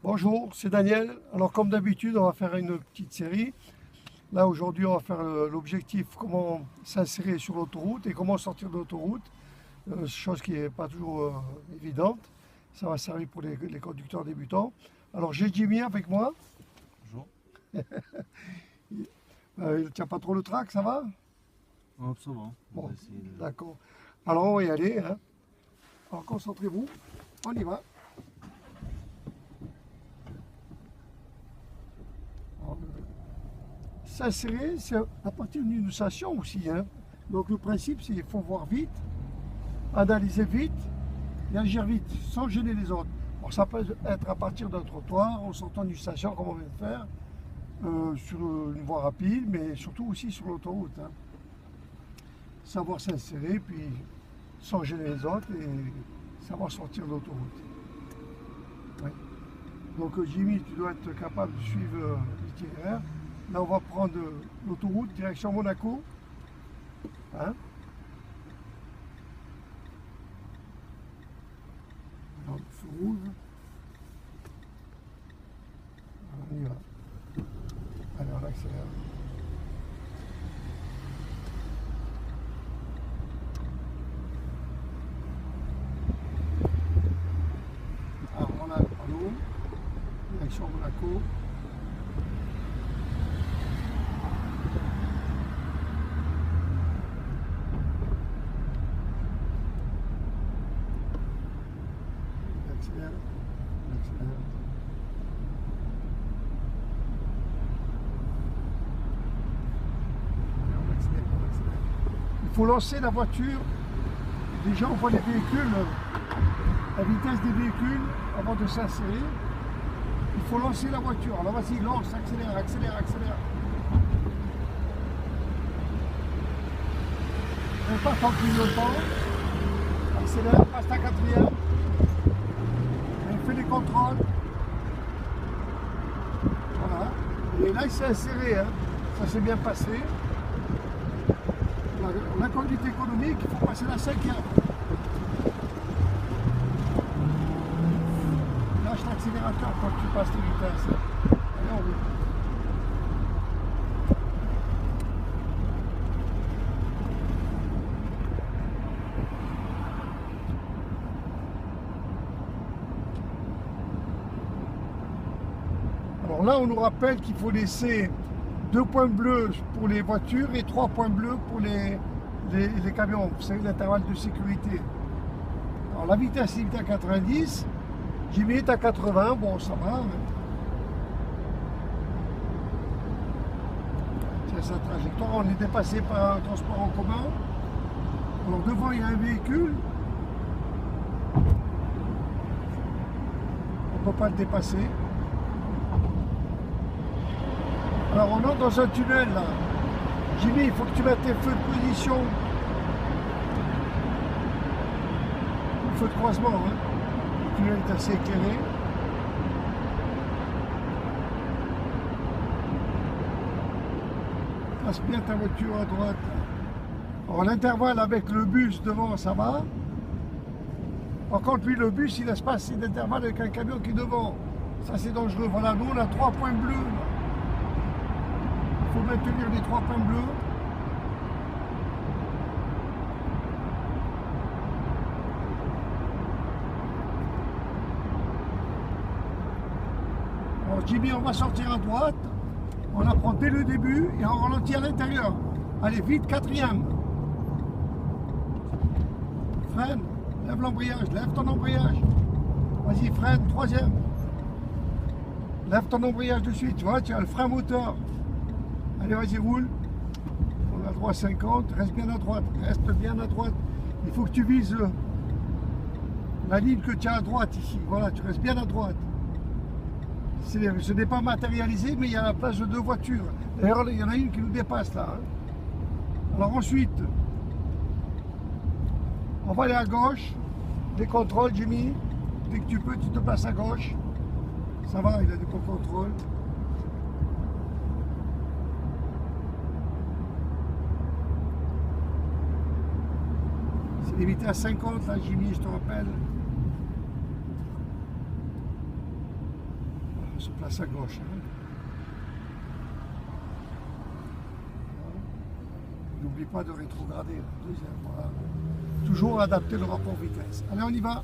Bonjour, c'est Daniel. Alors comme d'habitude, on va faire une petite série. Là aujourd'hui, on va faire l'objectif comment s'insérer sur l'autoroute et comment sortir de l'autoroute. Chose qui n'est pas toujours évidente. Ça va servir pour les conducteurs débutants. Alors j'ai Jimmy avec moi. Bonjour. Il ne tient pas trop le trac, ça va? Oh, ça va. Bon, De... d'accord. Alors on va y aller, hein. Alors concentrez-vous, on y va. S'insérer, c'est à partir d'une station aussi, hein. Donc le principe, c'est qu'il faut voir vite, analyser vite et agir vite, sans gêner les autres. Alors, ça peut être à partir d'un trottoir, en sortant d'une station, comme on vient de faire, sur une voie rapide, mais surtout aussi sur l'autoroute, hein. Savoir s'insérer, puis sans gêner les autres et savoir sortir de l'autoroute. Ouais. Donc Jimmy, tu dois être capable de suivre l'itinéraire. Là, on va prendre l'autoroute direction Monaco. Hein? Alors, le feu rouge. Alors, on y va. Allez, on accélère. Alors, on a le panneau. Direction Monaco. Il faut lancer la voiture. Déjà, on voit les véhicules, la vitesse des véhicules avant de s'insérer. Il faut lancer la voiture. Alors vas-y, lance, accélère, accélère, accélère. Ne pas tant qu'il le temps. Accélère, passe ta quatrième. Et fais les contrôles. Voilà. Et là, il s'est inséré. Hein. Ça s'est bien passé. La conduite économique, il faut passer la cinquième. Lâche l'accélérateur quand tu passes les vitesses. Allez, on roule. Alors là, on nous rappelle qu'il faut laisser 2 points bleus pour les voitures et 3 points bleus pour les camions. Vous savez, l'intervalle de sécurité. Alors la vitesse est à 90, Jimmy est à 80, bon ça va. C'est sa trajectoire, on est dépassé par un transport en commun. Alors devant il y a un véhicule, on ne peut pas le dépasser. Alors on entre dans un tunnel là. Jimmy, il faut que tu mettes tes feux de position. Le feu de croisement, hein. Le tunnel est assez éclairé. Passe bien ta voiture à droite. Alors l'intervalle avec le bus devant, ça va. Par contre, lui, le bus, il laisse passer d'intervalle avec un camion qui est devant. Ça, c'est dangereux. Voilà, nous, on a 3 points bleus. Là. Il faut maintenir les 3 points bleus. Alors Jimmy, on va sortir à droite. On apprend dès le début et on ralentit à l'intérieur. Allez, vite, quatrième. Freine, lève l'embrayage, lève ton embrayage. Vas-y, freine, troisième. Lève ton embrayage de suite, tu vois, tu as le frein moteur. Allez, vas-y, roule. On a droit 50, reste bien à droite, reste bien à droite. Il faut que tu vises la ligne que tu as à droite ici. Voilà, tu restes bien à droite. Ce n'est pas matérialisé, mais il y a la place de 2 voitures. D'ailleurs, il y en a une qui nous dépasse là. Hein. Alors ensuite, on va aller à gauche. Les contrôles, Jimmy. Dès que tu peux, tu te places à gauche. Ça va, il a des bons contrôles. C'est limité à 50 là, Jimmy, je te rappelle. On se place à gauche. Hein. N'oublie pas de rétrograder. Deuxième, voilà. Toujours adapter le rapport vitesse. Allez, on y va.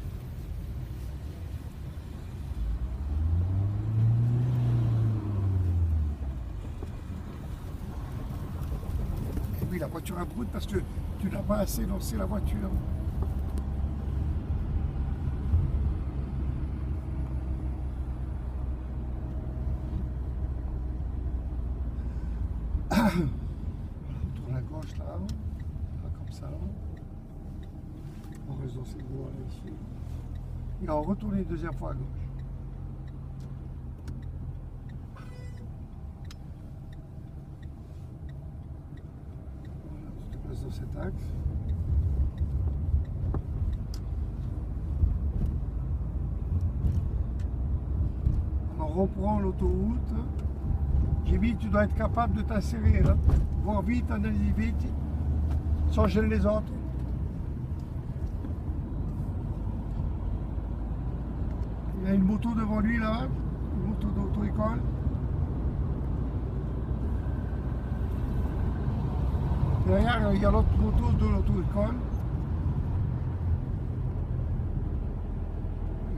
Et oui, la voiture a brûle parce que tu n'as pas assez lancé la voiture. On tourne à gauche là, comme ça. On reste dans cette voie là ici. Et on retourne une deuxième fois à gauche. Voilà, tu te places dans cet axe. On reprend l'autoroute. Jimmy, tu dois être capable de t'insérer, là. Voir vite, analyser vite, sans gêner les autres. Il y a une moto devant lui, là, une moto d'auto-école. Derrière, il y a l'autre moto de l'auto-école.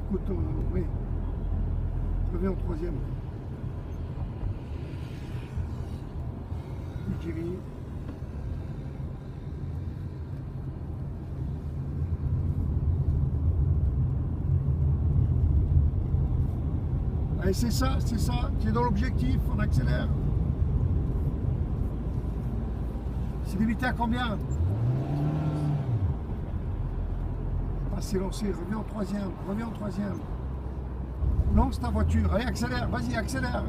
Écoute, oui, je reviens au troisième. Jimmy. Allez, c'est ça, tu es dans l'objectif, on accélère. C'est limité à combien? Pas lancé, reviens au troisième, Lance ta voiture, allez, accélère, vas-y, accélère.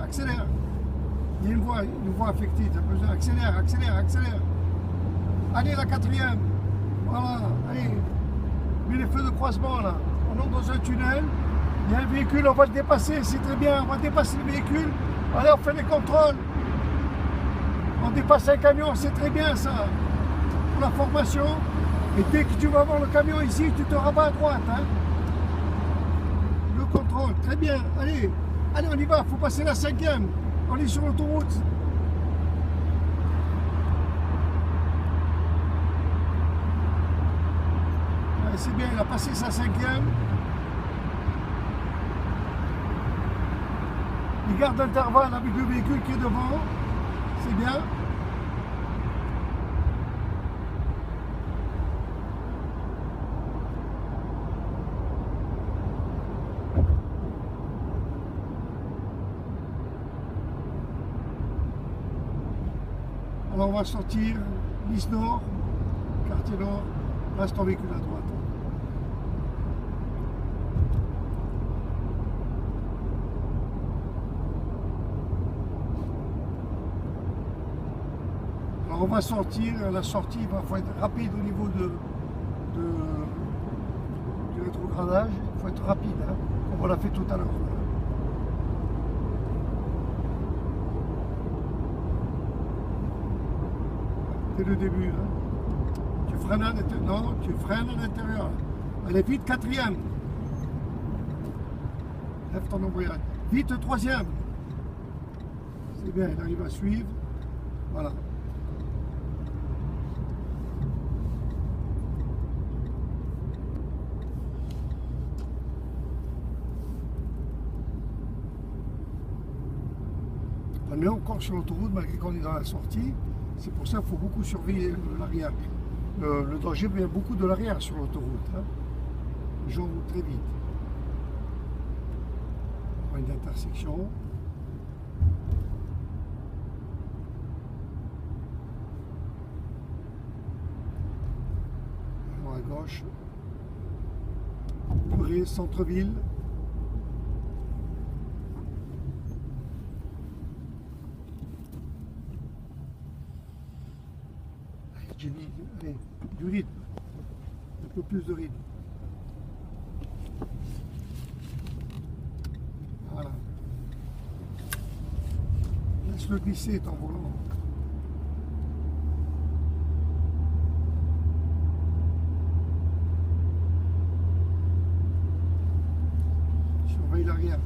Il y a une voie affectée, tu as besoin, accélère. Allez, la quatrième. Voilà, allez. Mets les feux de croisement là. On entre dans un tunnel. Il y a un véhicule, on va le dépasser, c'est très bien. On va dépasser le véhicule. Allez, on fait les contrôles. On dépasse un camion, c'est très bien ça. Pour la formation. Et dès que tu vas voir le camion ici, tu te rabats à droite. Hein. Le contrôle, très bien. Allez, on y va, il faut passer la cinquième. On est sur l'autoroute. C'est bien, il a passé sa cinquième. Il garde l'intervalle avec le véhicule qui est devant. C'est bien. Alors on va sortir Nice Nord, quartier Nord, reste ton véhicule à droite. Alors on va sortir, la sortie faut être rapide au niveau du rétrogradage, il faut être rapide, hein, comme on l'a fait tout à l'heure. C'est le début. Hein. Tu freines à l'intérieur. Non, tu freines à l'intérieur. Allez, vite, quatrième. Lève ton embrayage. Vite, troisième. C'est bien, il arrive à suivre. Voilà. On est encore sur l'autoroute malgré qu'on est dans la sortie. C'est pour ça qu'il faut beaucoup surveiller l'arrière. Le danger vient beaucoup de l'arrière sur l'autoroute. Hein. Les gens roulent très vite. On a une intersection. Alors à gauche. Purée, centre-ville. Allez, du rythme, un peu plus de rythme. Voilà. Laisse-le glisser ton volant. Surveille l'arrière.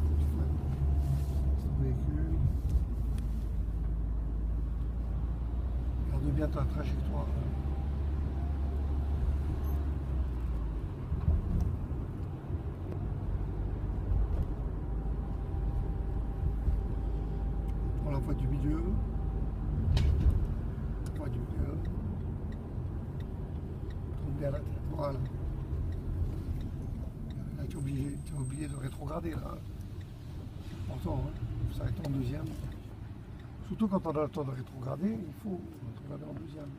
bien ta trajectoire. Prends la voie du milieu. Voie du milieu. Tourne bien la tête. Voilà. Là, tu as oublié de rétrograder là. C'est important, hein. Ça va être en deuxième. Surtout quand on a le temps de rétrograder, il faut rétrograder en deuxième.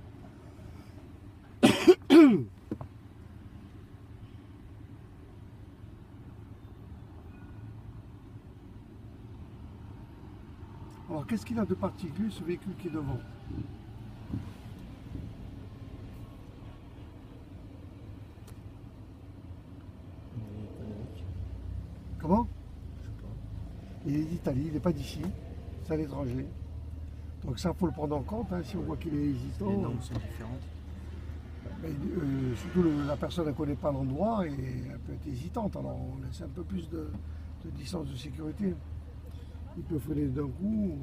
Alors, qu'est-ce qu'il a de particulier ce véhicule qui est devant? Comment? Je sais pas. Il est d'Italie, il n'est pas d'ici, c'est à l'étranger. Donc ça, il faut le prendre en compte, hein, si on voit qu'il est hésitant. Les normes sont différentes. Mais, surtout la personne ne connaît pas l'endroit et elle peut être hésitante, alors on laisse un peu plus de distance de sécurité. Il peut freiner d'un coup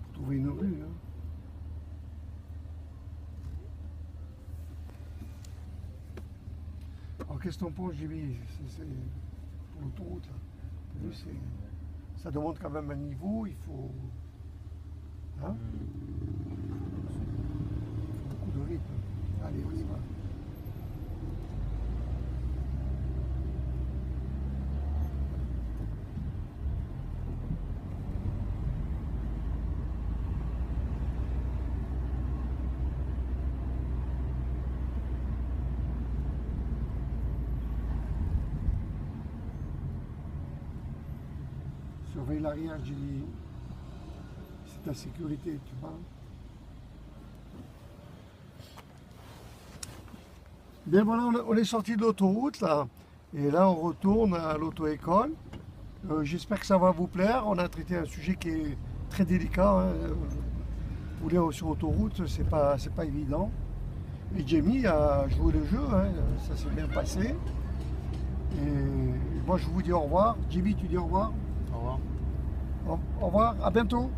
pour trouver une rue. Hein. Alors qu'est-ce que t'en penses, Jimmy? C'est pour l'autoroute là. T'as vu, ça demande quand même un niveau, il faut. Hein? Beaucoup de rythme. Allez, on y va. Surveille l'arrière, j'ai dit. C'est ta sécurité, tu vois. Bien voilà, on est sorti de l'autoroute là. Et là, on retourne à l'auto-école. J'espère que ça va vous plaire. On a traité un sujet qui est très délicat. Hein. Rouler sur autoroute, c'est pas évident. Et Jamie a joué le jeu, hein. Ça s'est bien passé. Et moi, je vous dis au revoir. Jamie, tu dis au revoir. Au revoir. Au revoir, à bientôt.